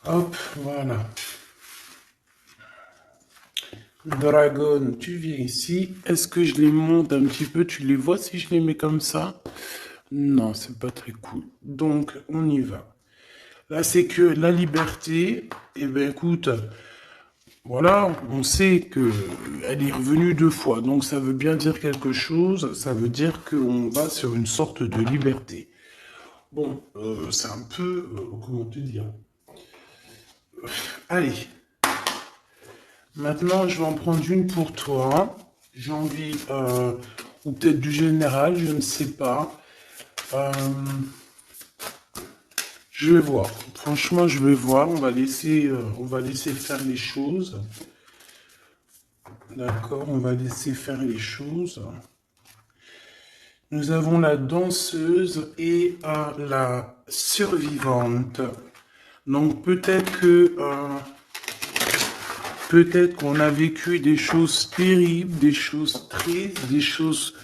Hop, voilà. Dragon, tu viens ici. Est-ce que je les monte un petit peu? Tu les vois si je les mets comme ça? Non, c'est pas très cool. Donc, on y va. Là, c'est que la liberté, eh ben écoute, voilà, on sait que elle est revenue 2 fois. Donc, ça veut bien dire quelque chose. Ça veut dire qu'on va sur une sorte de liberté. Bon, c'est un peu, comment te dire? Allez, maintenant, je vais en prendre une pour toi. J'ai envie, ou peut-être du général, je ne sais pas. Euh, je vais voir. Franchement, je vais voir. On va laisser faire les choses. D'accord, on va laisser faire les choses. Nous avons la danseuse et la survivante. Donc peut-être qu'on a vécu des choses terribles, des choses tristes, des choses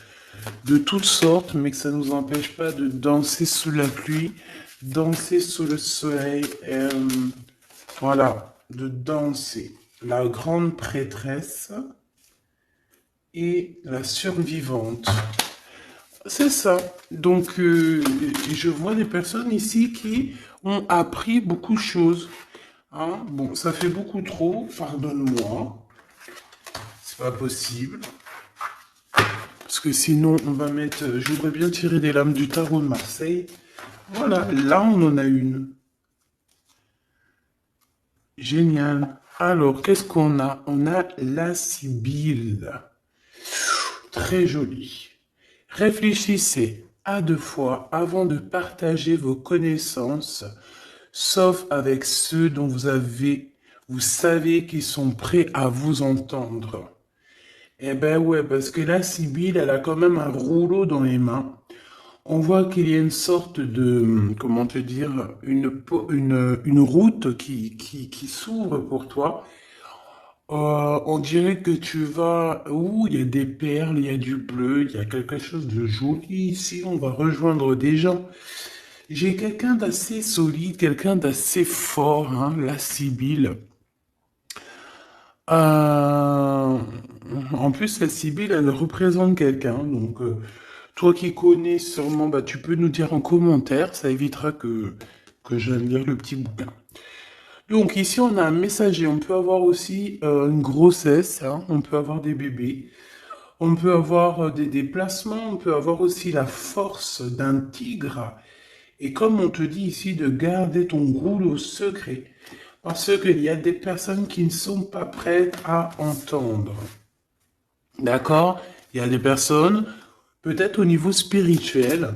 de toutes sortes, mais que ça ne nous empêche pas de danser sous la pluie, danser sous le soleil, voilà, de danser. La grande prêtresse et la survivante. C'est ça. Donc, je vois des personnes ici qui ont appris beaucoup de choses. Hein. Bon, ça fait beaucoup trop, pardonne-moi. C'est pas possible. Parce que sinon, on va mettre. Je voudrais bien tirer des lames du tarot de Marseille. Voilà, là, on en a une. Génial. Alors, qu'est-ce qu'on a? On a la Sibylle. Très jolie. Réfléchissez à 2 fois avant de partager vos connaissances, sauf avec ceux dont vous savez qu'ils sont prêts à vous entendre. Eh ben ouais, parce que la Sibylle, elle a quand même un rouleau dans les mains. On voit qu'il y a une sorte de, comment te dire, une route qui s'ouvre pour toi. On dirait que tu vas, où il y a des perles, il y a du bleu, il y a quelque chose de joli ici. On va rejoindre des gens. J'ai quelqu'un d'assez solide, quelqu'un d'assez fort, hein, la Sibylle. Euh, En plus, la Sibylle, elle représente quelqu'un. Donc, toi qui connais sûrement, bah, tu peux nous dire en commentaire. Ça évitera que j'aille lire le petit bouquin. Donc, ici, on a un messager. On peut avoir aussi une grossesse. Hein, on peut avoir des bébés. On peut avoir des déplacements. On peut avoir aussi la force d'un tigre. Et comme on te dit ici de garder ton rouleau secret. Parce qu'il y a des personnes qui ne sont pas prêtes à entendre. D'accord? Il y a des personnes, peut-être au niveau spirituel,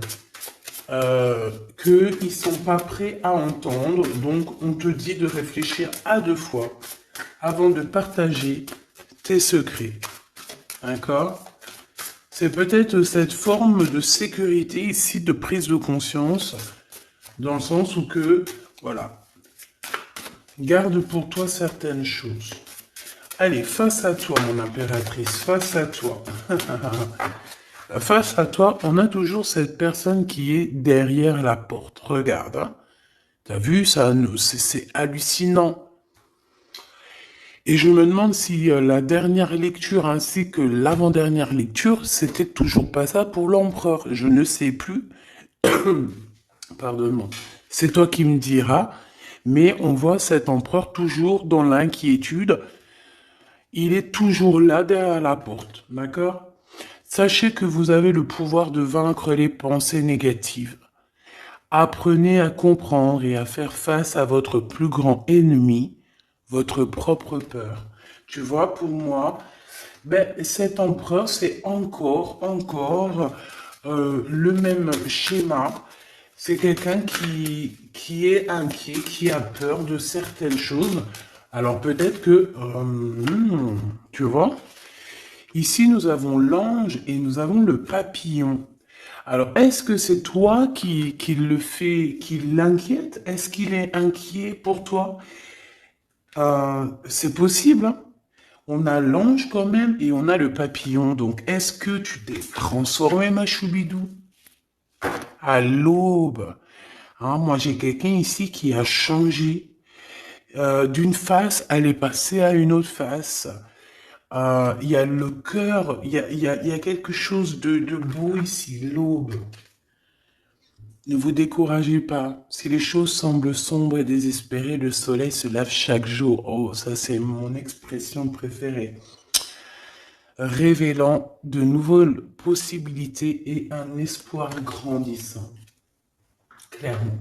qu'ils ne sont pas prêts à entendre. Donc, on te dit de réfléchir à 2 fois avant de partager tes secrets. D'accord? C'est peut-être cette forme de sécurité ici, de prise de conscience, dans le sens où que, voilà, garde pour toi certaines choses. Allez, face à toi, mon impératrice, face à toi. Face à toi, on a toujours cette personne qui est derrière la porte. Regarde, hein. T'as vu, ça, c'est hallucinant. Et je me demande si la dernière lecture ainsi que l'avant-dernière lecture, c'était toujours pas ça pour l'empereur. Je ne sais plus. Pardon. C'est toi qui me diras. Mais on voit cet empereur toujours dans l'inquiétude. Il est toujours là derrière la porte. D'accord? Sachez que vous avez le pouvoir de vaincre les pensées négatives. Apprenez à comprendre et à faire face à votre plus grand ennemi, votre propre peur. Tu vois, pour moi, ben, cet empereur, c'est encore le même schéma. C'est quelqu'un qui est inquiet, qui a peur de certaines choses. Alors peut-être que, tu vois, ici nous avons l'ange et nous avons le papillon. Alors, est-ce que c'est toi qui le fait, qui l'inquiète? Est-ce qu'il est inquiet pour toi? C'est possible, hein. On a l'ange quand même et on a le papillon. Donc, est-ce que tu t'es transformé, ma choubidou? À l'aube. Hein, moi, j'ai quelqu'un ici qui a changé. D'une face, elle est passée à une autre face. Il y a le cœur, il y a quelque chose de beau ici, l'aube. Ne vous découragez pas. Si les choses semblent sombres et désespérées, le soleil se lève chaque jour. Oh, ça c'est mon expression préférée. Révélant de nouvelles possibilités et un espoir grandissant. Clairement.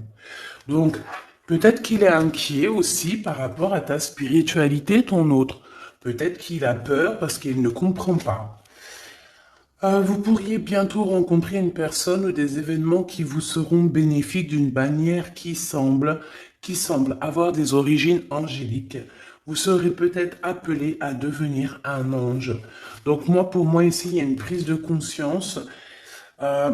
Donc, peut-être qu'il est inquiet aussi par rapport à ta spiritualité, ton autre. Peut-être qu'il a peur parce qu'il ne comprend pas. Vous pourriez bientôt rencontrer une personne ou des événements qui vous seront bénéfiques d'une manière qui semble avoir des origines angéliques. Vous serez peut-être appelé à devenir un ange. Donc moi, pour moi ici, il y a une prise de conscience. Euh,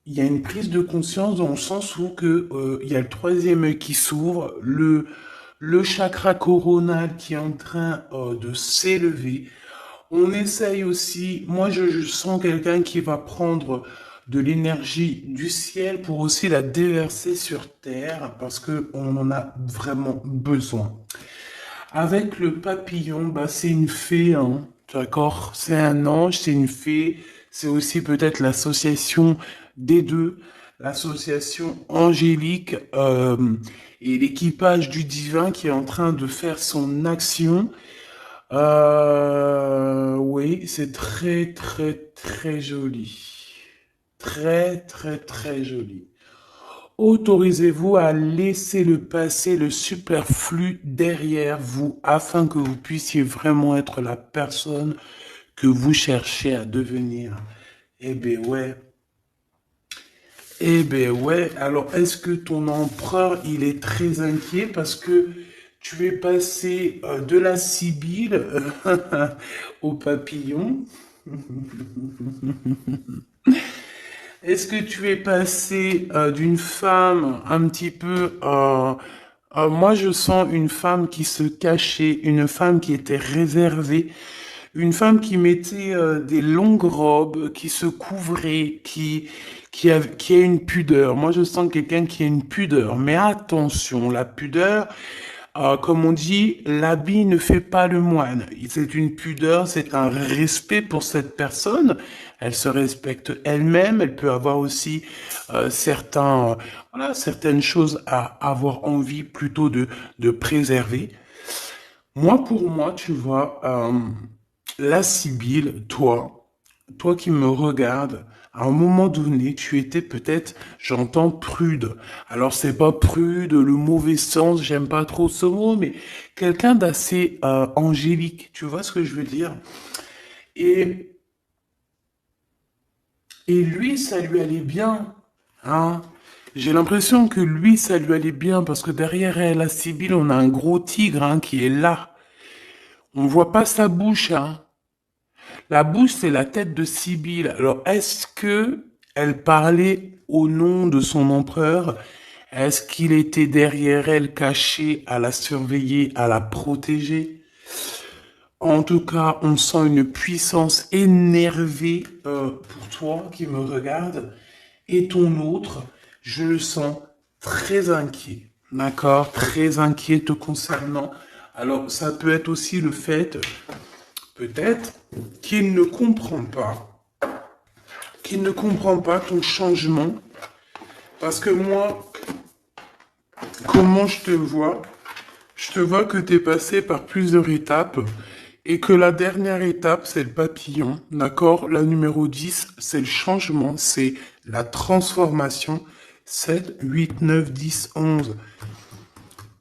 il y a une prise de conscience dans le sens où il y a le troisième œil qui s'ouvre, le chakra coronal qui est en train de s'élever. On essaye aussi, moi je sens quelqu'un qui va prendre de l'énergie du ciel pour aussi la déverser sur terre parce que on en a vraiment besoin. Avec le papillon, bah c'est une fée, hein, d'accord? C'est un ange, c'est une fée, c'est aussi peut-être l'association des deux, l'association angélique et l'équipage du divin qui est en train de faire son action. Oui, c'est très, très, très joli. Très, très, très joli. Autorisez-vous à laisser le passé, le superflu derrière vous afin que vous puissiez vraiment être la personne que vous cherchez à devenir. Eh ben ouais. Eh ben ouais. Alors, est-ce que ton empereur, il est très inquiet parce que tu es passé de la Sibylle au papillon? Est-ce que tu es passé d'une femme un petit peu... moi, je sens une femme qui se cachait, une femme qui était réservée, une femme qui mettait des longues robes, qui se couvrait, qui a une pudeur. Moi, je sens quelqu'un qui a une pudeur. Mais attention, la pudeur, comme on dit, l'habit ne fait pas le moine. C'est une pudeur, c'est un respect pour cette personne. Elle se respecte elle-même. Elle peut avoir aussi voilà, certaines choses à avoir envie plutôt de préserver. Moi, pour moi, tu vois, la Sibylle, toi qui me regardes, à un moment donné, tu étais peut-être, j'entends prude. Alors c'est pas prude, le mauvais sens, j'aime pas trop ce mot, mais quelqu'un d'assez angélique, tu vois ce que je veux dire? Et, et lui, ça lui allait bien, hein? J'ai l'impression que lui, ça lui allait bien parce que derrière elle, la Sibylle, on a un gros tigre hein, qui est là. On voit pas sa bouche, hein. La bouche, c'est la tête de Sibylle. Alors, est-ce que elle parlait au nom de son empereur? Est-ce qu'il était derrière elle, caché, à la surveiller, à la protéger? En tout cas, on sent une puissance énervée pour toi qui me regarde. Et ton autre, je le sens très inquiet. D'accord? Très inquiet te concernant. Alors, ça peut être aussi le fait peut-être qu'il ne comprend pas ton changement, parce que moi, comment je te vois? Je te vois que tu es passé par plusieurs étapes, et que la dernière étape, c'est le papillon, d'accord? La numéro 10, c'est le changement, c'est la transformation. 7, 8, 9, 10, 11.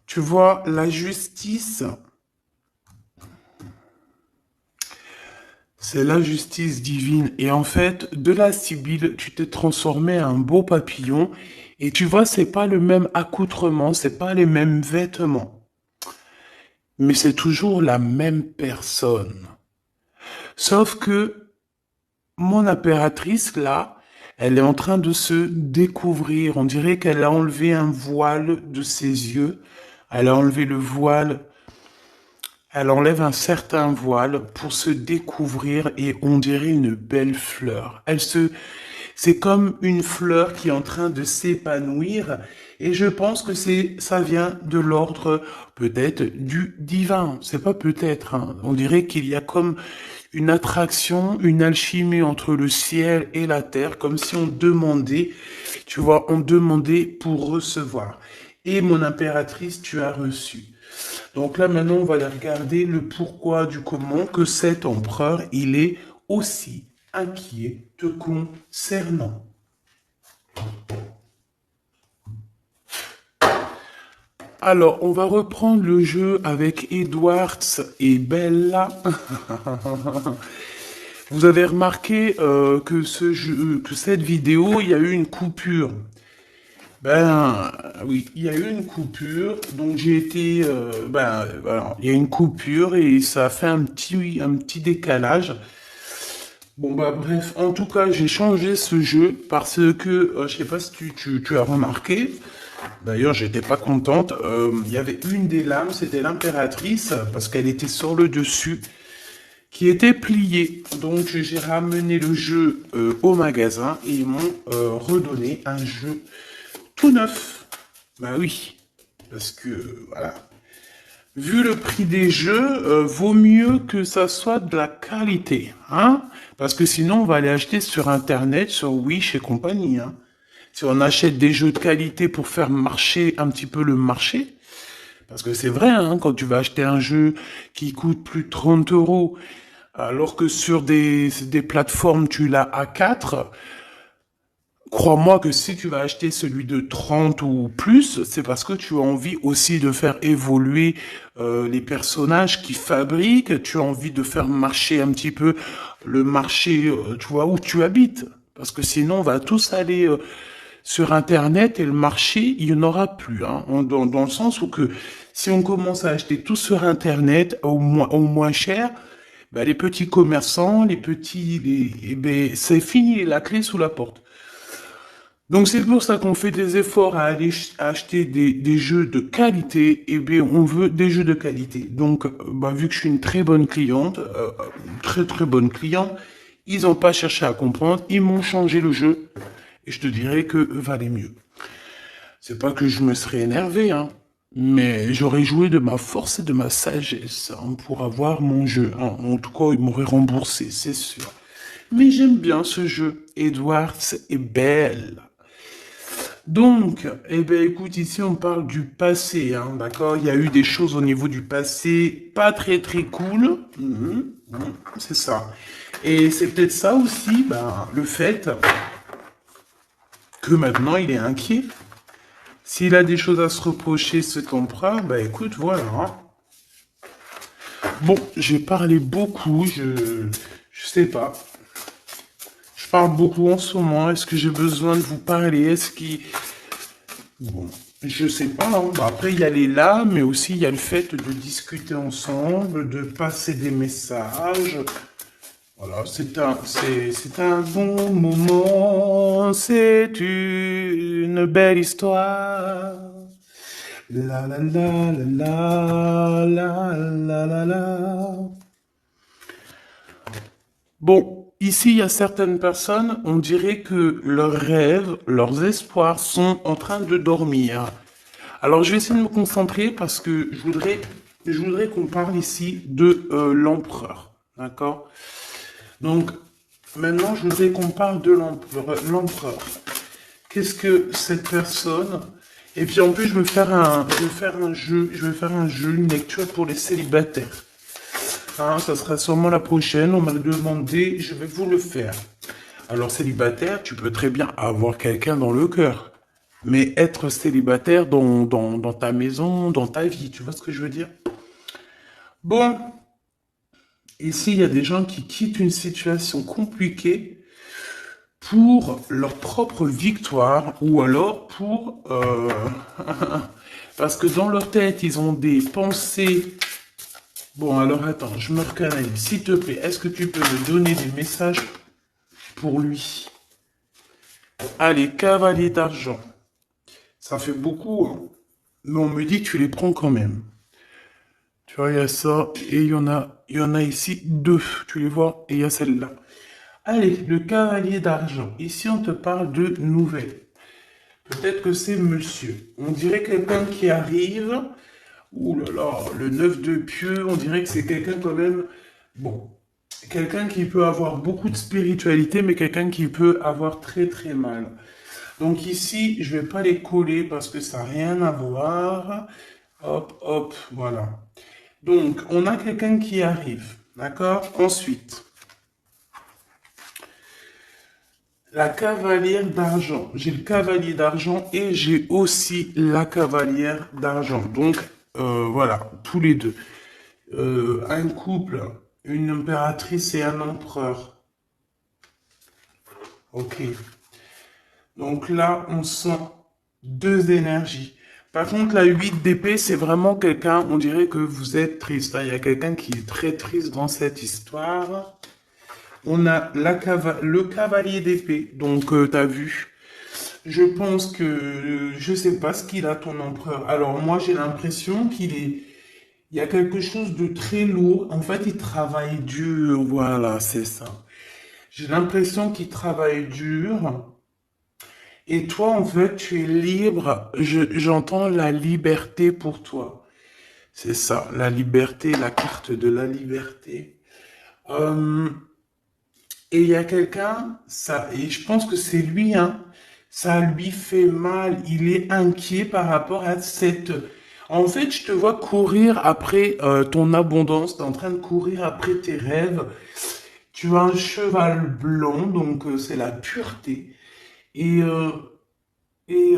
Tu vois, la justice, c'est la justice divine. Et en fait, de la Sibylle, tu t'es transformé en un beau papillon. Et tu vois, c'est pas le même accoutrement, c'est pas les mêmes vêtements. Mais c'est toujours la même personne. Sauf que mon impératrice, là, elle est en train de se découvrir. On dirait qu'elle a enlevé un voile de ses yeux. Elle a enlevé le voile. Elle enlève un certain voile pour se découvrir et on dirait une belle fleur. C'est comme une fleur qui est en train de s'épanouir Et je pense que ça vient de l'ordre peut-être du divin. C'est pas peut-être, hein. On dirait qu'il y a comme une attraction, une alchimie entre le ciel et la terre, comme si on demandait, tu vois, on demandait pour recevoir. Et mon impératrice, tu as reçu. Donc là, maintenant, on va aller regarder le pourquoi du comment que cet empereur, il est aussi inquiet te concernant. Alors, on va reprendre le jeu avec Edwards et Bella. Vous avez remarqué que que cette vidéo, il y a eu une coupure. Ben oui, il y a eu une coupure, donc j'ai été, voilà, il y a une coupure et ça a fait un petit décalage. Bon bah bref, en tout cas, j'ai changé ce jeu parce que, je sais pas si tu as remarqué, d'ailleurs j'étais pas contente, il y avait une des lames, c'était l'impératrice, parce qu'elle était sur le dessus, qui était pliée. Donc j'ai ramené le jeu au magasin et ils m'ont redonné un jeu tout neuf. Bah oui, parce que voilà. Vu le prix des jeux, vaut mieux que ça soit de la qualité, hein? Parce que sinon, on va aller acheter sur Internet, sur Wish et compagnie, hein. Si on achète des jeux de qualité pour faire marcher un petit peu le marché, parce que c'est vrai, hein, quand tu vas acheter un jeu qui coûte plus de 30 euros, alors que sur des plateformes, tu l'as à 4. Crois-moi que si tu vas acheter celui de 30 ou plus, c'est parce que tu as envie aussi de faire évoluer les personnages qui fabriquent, tu as envie de faire marcher un petit peu le marché, tu vois, où tu habites. Parce que sinon, on va tous aller sur Internet et le marché, il n'y en aura plus. Hein, dans le sens où que si on commence à acheter tout sur Internet au moins cher, ben, les petits commerçants, eh ben, c'est fini, la clé sous la porte. Donc c'est pour ça qu'on fait des efforts à aller acheter des jeux de qualité. Et bien on veut des jeux de qualité. Donc bah, vu que je suis une très bonne cliente, très bonne cliente, ils n'ont pas cherché à comprendre, ils m'ont changé le jeu. Et je te dirais que valait mieux. C'est pas que je me serais énervé, hein, mais j'aurais joué de ma force et de ma sagesse hein, pour avoir mon jeu. Hein. En tout cas, ils m'auraient remboursé, c'est sûr. Mais j'aime bien ce jeu. Edwards est belle. Donc, eh ben, écoute, ici on parle du passé, hein, d'accord? Il y a eu des choses au niveau du passé pas très cool, c'est ça. Et c'est peut-être ça aussi, ben, le fait que maintenant il est inquiet. S'il a des choses à se reprocher, cet empereur, ben écoute, voilà. Hein. Bon, j'ai parlé beaucoup, je sais pas. Je parle beaucoup en ce moment. Est-ce que j'ai besoin de vous parler? Est-ce qu'il Bon, je sais pas. Hein. Bah, après, il y a les là, mais aussi il y a le fait de discuter ensemble, de passer des messages. Voilà, c'est un bon moment, c'est une belle histoire. La la la la la la la la. Bon, ici, il y a certaines personnes, on dirait que leurs rêves, leurs espoirs sont en train de dormir. Alors, je vais essayer de me concentrer parce que je voudrais qu'on parle ici de l'empereur. D'accord? Donc, maintenant, je voudrais qu'on parle de l'empereur. Qu'est-ce que cette personne... Et puis en plus, je vais faire un jeu, une lecture pour les célibataires. Hein, ça sera sûrement la prochaine, on m'a demandé, je vais vous le faire. Alors célibataire, tu peux très bien avoir quelqu'un dans le cœur. Mais être célibataire dans ta maison, dans ta vie, tu vois ce que je veux dire? Bon, ici, il y a des gens qui quittent une situation compliquée pour leur propre victoire ou alors pour... parce que dans leur tête, ils ont des pensées. Bon, alors attends, je me recanalise. S'il te plaît, est-ce que tu peux me donner des messages pour lui? Allez, cavalier d'argent. Ça fait beaucoup, hein. Mais on me dit que tu les prends quand même. Tu vois, il y a ça, et il y en a ici deux. Tu les vois, et il y a celle-là. Allez, le cavalier d'argent. Ici, on te parle de nouvelles. Peut-être que c'est monsieur. On dirait quelqu'un qui arrive. Ouh là là, le 9 de pieux, on dirait que c'est quelqu'un quand même. Bon, quelqu'un qui peut avoir beaucoup de spiritualité, mais quelqu'un qui peut avoir très très mal. Donc ici, je vais pas les coller parce que ça n'a rien à voir. Hop, hop, voilà. Donc, on a quelqu'un qui arrive, d'accord? Ensuite, la cavalière d'argent. J'ai le cavalier d'argent et j'ai aussi la cavalière d'argent. Donc, voilà, tous les deux. Un couple, une impératrice et un empereur. Ok. Donc là, on sent deux énergies. Par contre, la 8 d'épée, c'est vraiment quelqu'un, on dirait que vous êtes triste. Il y a quelqu'un qui est très triste dans cette histoire. On a le cavalier d'épée. Donc, t'as vu. Je pense que, je sais pas ce qu'il a, ton empereur. Alors, moi, j'ai l'impression il y a quelque chose de très lourd. En fait, il travaille dur. Voilà, c'est ça. J'ai l'impression qu'il travaille dur. Et toi, en fait, tu es libre. J'entends la liberté pour toi. C'est ça, la liberté, la carte de la liberté. Euh, et il y a quelqu'un, ça, et je pense que c'est lui, hein, ça lui fait mal. Il est inquiet par rapport à cette. En fait, je te vois courir après ton abondance. Tu es en train de courir après tes rêves. Tu as un cheval blanc, donc c'est la pureté. Et et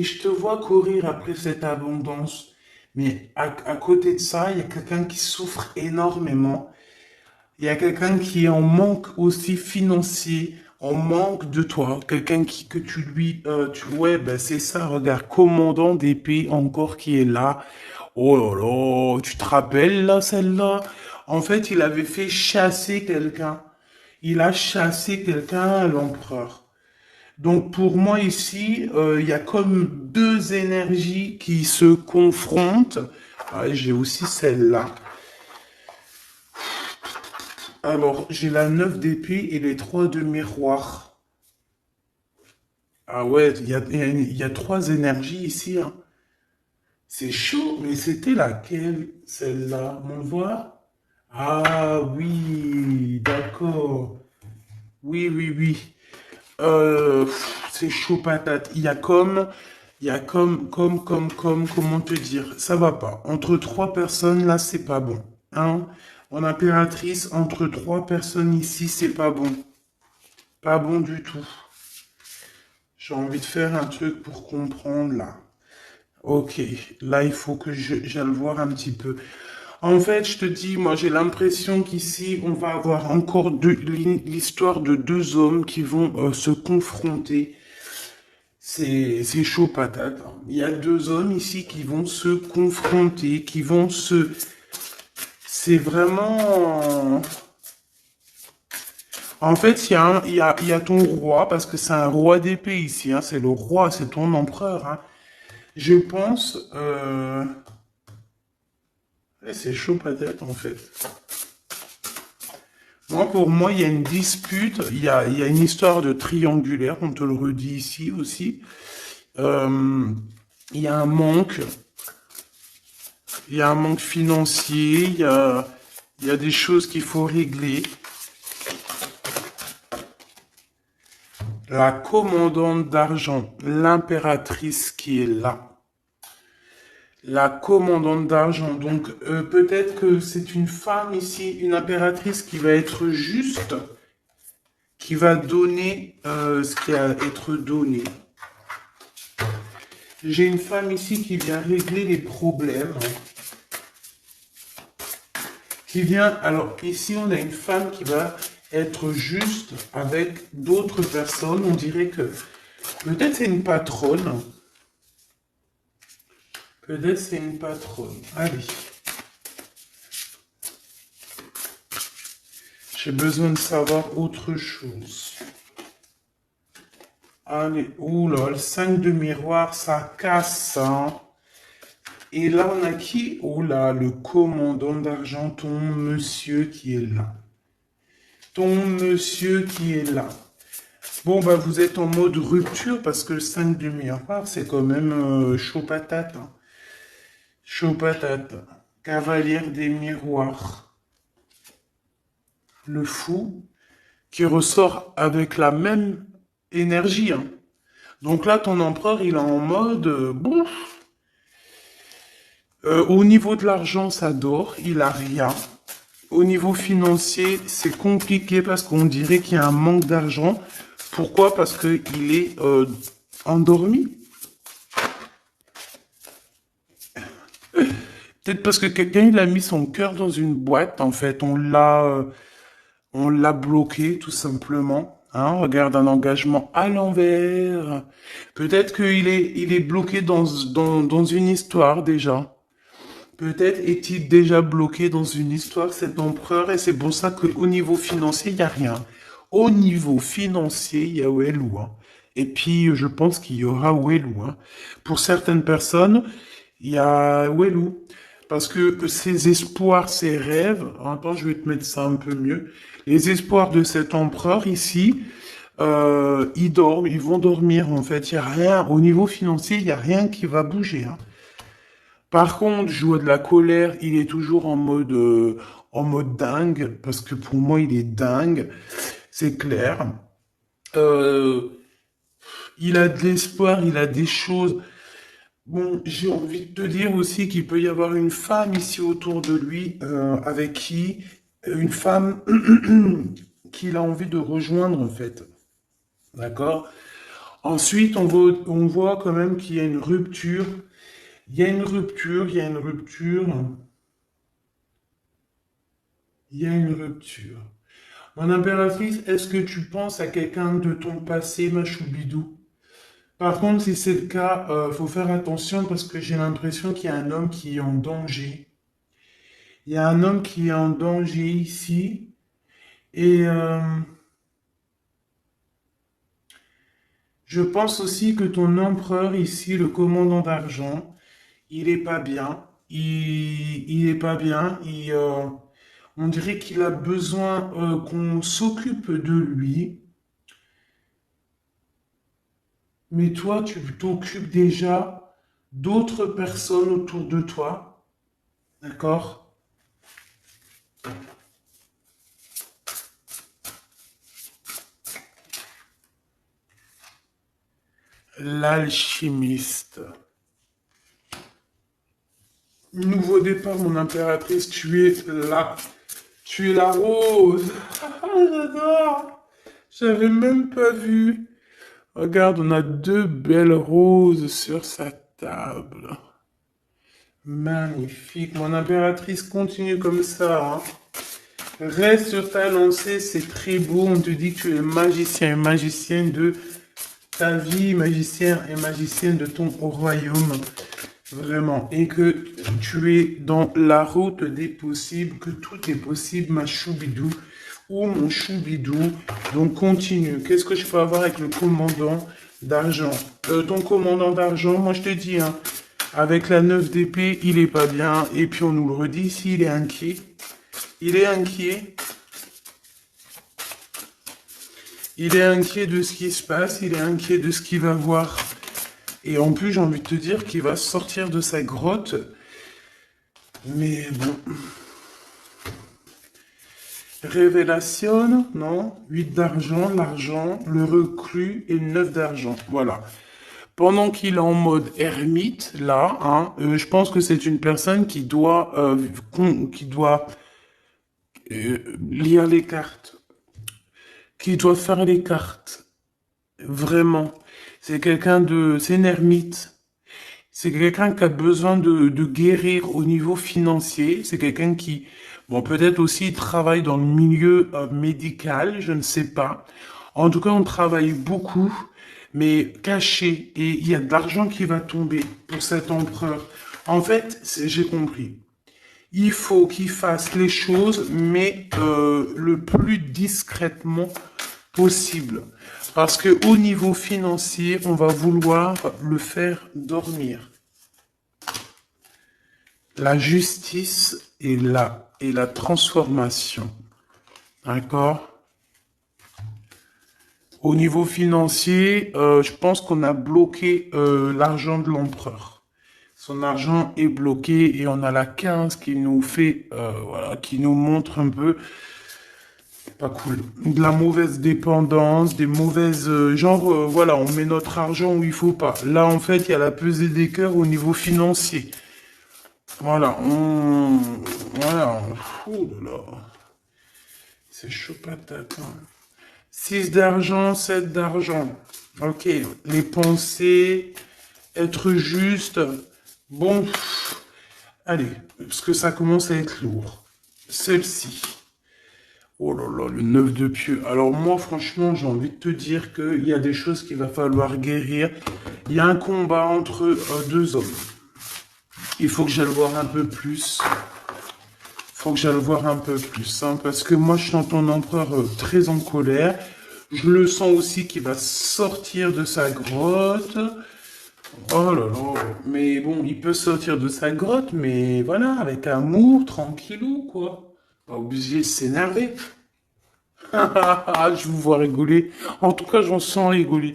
je te vois courir après cette abondance. Mais à côté de ça, il y a quelqu'un qui souffre énormément. Il y a quelqu'un qui est en manque aussi financier, en manque de toi. Quelqu'un que tu lui... ouais, ben c'est ça, regarde, commandant d'épée encore qui est là. Oh là là, tu te rappelles là, celle-là? En fait, il avait fait chasser quelqu'un. Il a chassé quelqu'un, l'empereur. Donc pour moi ici, il y a comme deux énergies qui se confrontent. Ah, j'ai aussi celle-là. Alors, j'ai la 9 d'épée et les 3 de miroir. Ah ouais, il y a trois énergies ici, hein. C'est chaud, mais c'était laquelle, celle-là? On voit? Ah oui, d'accord. Oui, oui, oui. C'est chaud patate. Comment te dire, ça va pas. Entre trois personnes, là, c'est pas bon. Hein? En impératrice, entre trois personnes ici, c'est pas bon. Pas bon du tout. J'ai envie de faire un truc pour comprendre, là. Ok, là, il faut que j'aille voir un petit peu. En fait, je te dis, moi, j'ai l'impression qu'ici, on va avoir encore l'histoire de deux hommes qui vont se confronter. C'est chaud patate, hein. Il y a deux hommes ici qui vont se confronter, qui vont se... C'est vraiment... En fait, il y a ton roi, parce que c'est un roi d'épée ici, hein. C'est le roi, c'est ton empereur, hein. Je pense... c'est chaud patate, en fait. Moi, pour moi, il y a une dispute, il y a une histoire de triangulaire, on te le redit ici aussi. Euh, il y a un manque, il y a un manque financier, il y a des choses qu'il faut régler. La commandante d'argent, l'impératrice qui est là. La commandante d'argent, donc peut-être que c'est une femme ici, une impératrice qui va être juste, qui va donner ce qui a à être donné. J'ai une femme ici qui vient régler les problèmes. Qui vient, alors ici on a une femme qui va être juste avec d'autres personnes. On dirait que peut-être c'est une patronne. Peut-être c'est une patronne. Allez. J'ai besoin de savoir autre chose. Allez, oula, le 5 de miroir, ça casse, hein. Et là, on a qui? Oh là, le commandant d'argent, ton monsieur qui est là. Ton monsieur qui est là. Bon, bah, vous êtes en mode rupture parce que le 5 du miroir, c'est quand même chaud patate, hein. Chaud patate. Cavalière des miroirs. Le fou qui ressort avec la même énergie, hein. Donc là, ton empereur, il est en mode, bon, au niveau de l'argent, ça dort, il a rien. Au niveau financier, c'est compliqué parce qu'on dirait qu'il y a un manque d'argent. Pourquoi? Parce qu'il est endormi. Peut-être parce que quelqu'un il a mis son cœur dans une boîte. En fait, on l'a bloqué tout simplement. Hein, regarde un engagement à l'envers. Peut-être il est bloqué dans une histoire déjà. Peut-être est-il déjà bloqué dans une histoire, cet empereur, et c'est pour ça qu'au niveau financier, il n'y a rien. Au niveau financier, il y a Wellou, hein. Et puis, je pense qu'il y aura Wellou, hein. Pour certaines personnes, il y a Wellou. Parce que ses espoirs, ses rêves, attends, je vais te mettre ça un peu mieux. Les espoirs de cet empereur ici, ils dorment, ils vont dormir en fait. Il n'y a rien, au niveau financier, il n'y a rien qui va bouger, hein. Par contre, je vois de la colère, il est toujours en mode dingue, parce que pour moi, il est dingue, c'est clair. Euh, il a de l'espoir, il a des choses. Bon, j'ai envie de te dire aussi qu'il peut y avoir une femme ici autour de lui, avec qui, une femme qu'il a envie de rejoindre, en fait. D'accord? Ensuite, on voit quand même qu'il y a une rupture. Il y a une rupture, il y a une rupture. Il y a une rupture. Mon impératrice, est-ce que tu penses à quelqu'un de ton passé, ma choubidou? Par contre, si c'est le cas, faut faire attention parce que j'ai l'impression qu'il y a un homme qui est en danger. Il y a un homme qui est en danger ici. Et je pense aussi que ton empereur ici, le commandant d'argent, il est pas bien. Il est pas bien. On dirait qu'il a besoin qu'on s'occupe de lui. Mais toi, tu t'occupes déjà d'autres personnes autour de toi, d'accord? L'alchimiste. Nouveau départ, mon impératrice, tu es là. Tu es la rose. Ah, j'adore. J'avais même pas vu. Regarde, on a deux belles roses sur sa table. Magnifique. Mon impératrice, continue comme ça, hein. Reste sur ta lancée, c'est très beau. On te dit que tu es magicien et magicienne de ta vie, magicien et magicienne de ton royaume. Vraiment. Et que tu es dans la route des possibles, que tout est possible, ma choubidou ou mon choubidou. Donc continue. Qu'est-ce que je peux avoir avec le commandant d'argent? Ton commandant d'argent, moi je te dis, hein, avec la 9 d'épée, il est pas bien. Et puis on nous le redit ici, il est inquiet. Il est inquiet. Il est inquiet de ce qui se passe, il est inquiet de ce qu'il va voir. Et en plus, j'ai envie de te dire qu'il va sortir de sa grotte. Mais bon. Révélation, non? 8 d'argent, l'argent, le reclus et le 9 d'argent. Voilà. Pendant qu'il est en mode ermite, là, hein, je pense que c'est une personne qui doit lire les cartes, qui doit faire les cartes. Vraiment. C'est une ermite. C'est quelqu'un qui a besoin de guérir au niveau financier. C'est quelqu'un qui, bon, peut-être aussi travaille dans le milieu médical, je ne sais pas. En tout cas, on travaille beaucoup, mais caché. Et il y a de l'argent qui va tomber pour cet empereur. En fait, j'ai compris. Il faut qu'il fasse les choses, mais le plus discrètement possible. Parce que au niveau financier, on va vouloir le faire dormir. La justice et la transformation. D'accord? Au niveau financier, je pense qu'on a bloqué l'argent de l'empereur. Son argent est bloqué et on a la 15 qui nous fait, voilà, qui nous montre un peu, pas cool, de la mauvaise dépendance, des mauvaises, voilà, on met notre argent où il faut pas. Là, en fait, il y a la pesée des cœurs au niveau financier. Voilà, ouh là là, c'est chaud patate, hein. 6 d'argent, 7 d'argent. Ok, les pensées, être juste. Bon, allez, parce que ça commence à être lourd. Celle-ci. Oh là là, le 9 de pieux. Alors moi, franchement, j'ai envie de te dire qu'il y a des choses qu'il va falloir guérir. Il y a un combat entre deux hommes. Il faut que j'aille voir un peu plus. Faut que j'aille voir un peu plus, hein, parce que moi, je sens ton empereur très en colère. Je le sens aussi qu'il va sortir de sa grotte. Oh là là, mais bon, il peut sortir de sa grotte, mais voilà, avec amour, tranquillou, quoi. Pas obligé de s'énerver. Je vous vois rigoler. En tout cas, j'en sens rigoler.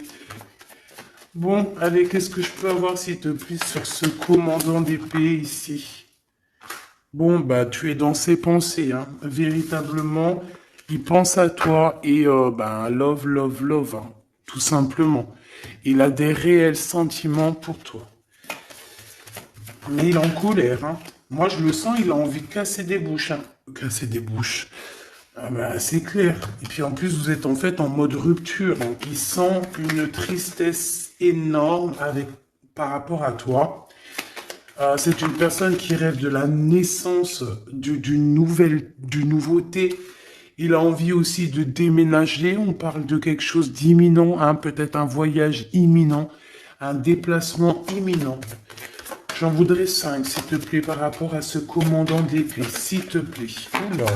Bon, allez, qu'est-ce que je peux avoir, s'il te plaît, sur ce commandant d'épée ici? Bon, bah, tu es dans ses pensées, hein. Véritablement, il pense à toi et, love, love, love, hein, tout simplement. Il a des réels sentiments pour toi. Mais il est en colère, hein. Moi, je le sens, il a envie de casser des bouches, hein. Casser des bouches. Ah bah, c'est clair. Et puis en plus, vous êtes en fait en mode rupture, hein. Il sent une tristesse énorme par rapport à toi. C'est une personne qui rêve de la naissance d'une nouveauté. Il a envie aussi de déménager. On parle de quelque chose d'imminent, hein, peut-être un voyage imminent, un déplacement imminent. J'en voudrais 5, s'il te plaît, par rapport à ce commandant d'épée, s'il te plaît. Oula.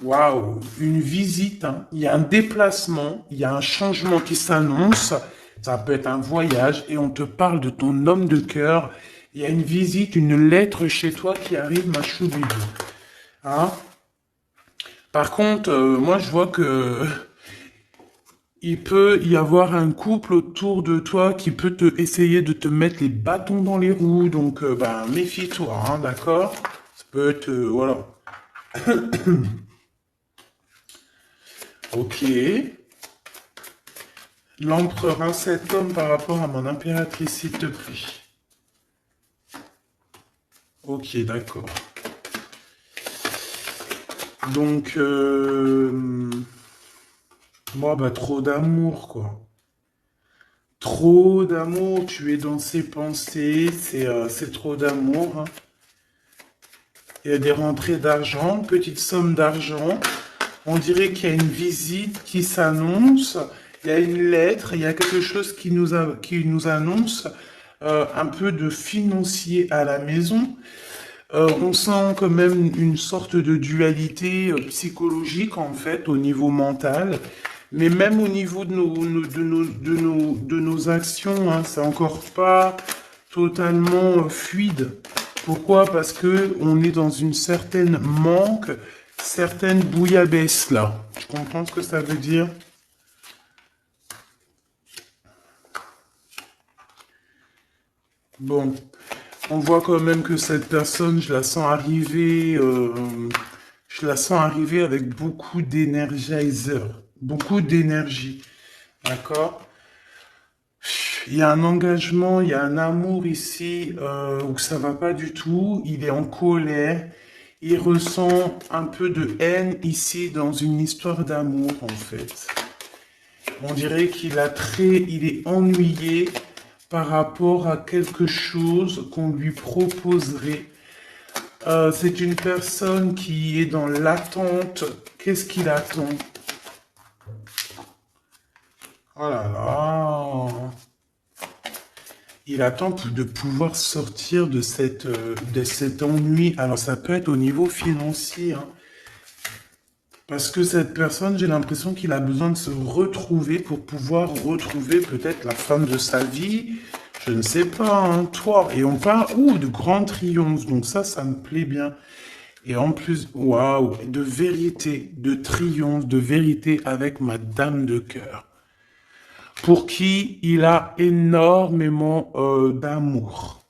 Waouh, une visite, hein. Il y a un déplacement, il y a un changement qui s'annonce. Ça peut être un voyage et on te parle de ton homme de cœur. Il y a une visite, une lettre chez toi qui arrive, ma choubidou. Hein? Par contre, moi je vois que il peut y avoir un couple autour de toi qui peut essayer de te mettre les bâtons dans les roues. Donc, méfie-toi, hein, d'accord? Ça peut être, voilà. Ok. L'empereur, hein, cet homme par rapport à mon impératrice, s'il te plaît. Ok, d'accord. Donc, moi, bah, trop d'amour, quoi. Trop d'amour, tu es dans ses pensées, c'est trop d'amour, hein. Il y a des rentrées d'argent, petite somme d'argent. On dirait qu'il y a une visite qui s'annonce. Il y a une lettre, il y a quelque chose qui nous annonce un peu de financier à la maison. On sent quand même une sorte de dualité psychologique en fait au niveau mental, mais même au niveau de nos actions, hein, c'est encore pas totalement fluide. Pourquoi? Parce que on est dans une certaine manque, certaine bouillabaisse là. Tu comprends ce que ça veut dire? Bon, on voit quand même que cette personne, je la sens arriver avec beaucoup d'énergiseur, beaucoup d'énergie, d'accord? Il y a un engagement, il y a un amour ici où ça va pas du tout. Il est en colère, il ressent un peu de haine ici dans une histoire d'amour en fait. On dirait il est ennuyé par rapport à quelque chose qu'on lui proposerait. C'est une personne qui est dans l'attente. Qu'est-ce qu'il attend? Oh là là. Il attend de pouvoir sortir de cet ennui. Alors ça peut être au niveau financier, hein. Parce que cette personne, j'ai l'impression qu'il a besoin de se retrouver pour pouvoir retrouver peut-être la femme de sa vie. Je ne sais pas, hein, toi. Et on parle, de grand triomphe. Donc ça me plaît bien. Et en plus, waouh, de vérité, de triomphe, de vérité avec ma dame de cœur, pour qui il a énormément d'amour.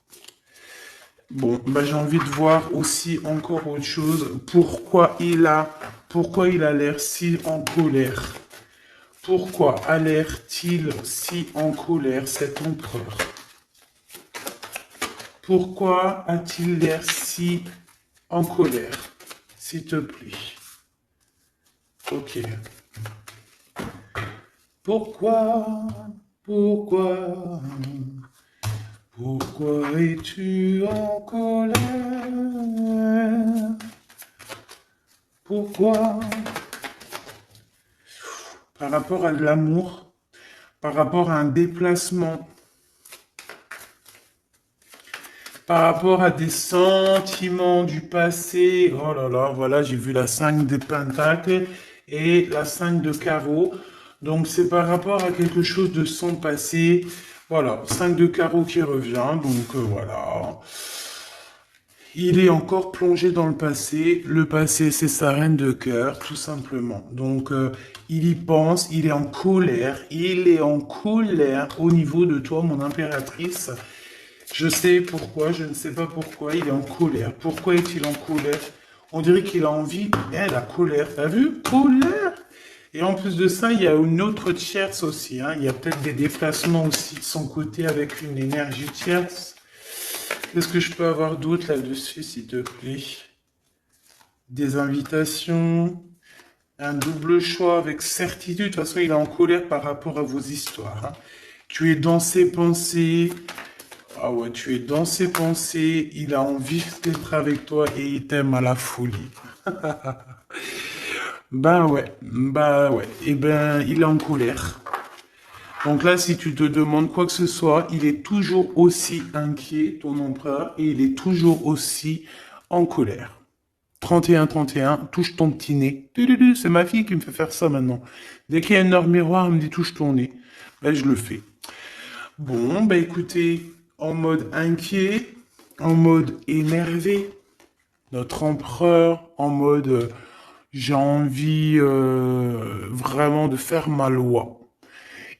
Bon, bah, j'ai envie de voir aussi encore autre chose. Pourquoi il a l'air si en colère? Pourquoi a l'air-t-il si en colère, cet empereur? Pourquoi a-t-il l'air si en colère? S'il te plaît. Ok. Pourquoi? Pourquoi? Pourquoi es-tu en colère? Pourquoi? Par rapport à de l'amour, par rapport à un déplacement, par rapport à des sentiments du passé. Oh là là, voilà, j'ai vu la 5 de Pentacle et la 5 de carreau. Donc c'est par rapport à quelque chose de son passé. Voilà, 5 de carreau qui revient. Donc voilà. Il est encore plongé dans le passé. Le passé, c'est sa reine de cœur, tout simplement. Donc, il y pense, il est en colère. Il est en colère au niveau de toi, mon impératrice. Je sais pourquoi, je ne sais pas pourquoi il est en colère. Pourquoi est-il en colère? On dirait qu'il a envie. La colère, t'as vu? Colère! Et en plus de ça, il y a une autre tierce aussi. Hein. Il y a peut-être des déplacements aussi de son côté avec une énergie tierce. Qu'est-ce que je peux avoir d'autre là-dessus, s'il te plaît? Des invitations, un double choix avec certitude. De toute façon, il est en colère par rapport à vos histoires. Hein. Tu es dans ses pensées. Ah ouais, tu es dans ses pensées. Il a envie d'être avec toi et il t'aime à la folie. Bah ouais. Eh ben, il est en colère. Donc là, si tu te demandes quoi que ce soit, il est toujours aussi inquiet, ton empereur, et il est toujours aussi en colère. 31-31, touche ton petit nez. C'est ma fille qui me fait faire ça maintenant. Dès qu'il y a une heure miroir, elle me dit touche ton nez. Ben, je le fais. Bon, ben écoutez, en mode inquiet, en mode énervé, notre empereur, en mode j'ai envie vraiment de faire ma loi.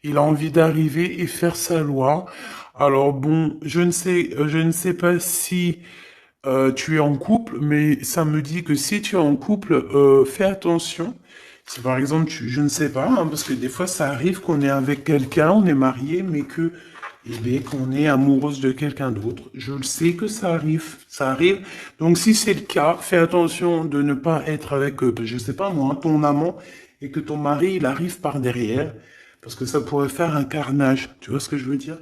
Il a envie d'arriver et faire sa loi. Alors bon, je ne sais pas si tu es en couple, mais ça me dit que si tu es en couple, fais attention. Si par exemple, je ne sais pas, hein, parce que des fois ça arrive qu'on est avec quelqu'un, on est marié, mais que, eh bien, qu'on est amoureuse de quelqu'un d'autre. Je le sais que ça arrive, ça arrive. Donc si c'est le cas, fais attention de ne pas être avec, je sais pas moi, hein, ton amant, et que ton mari, il arrive par derrière, parce que ça pourrait faire un carnage. Tu vois ce que je veux dire?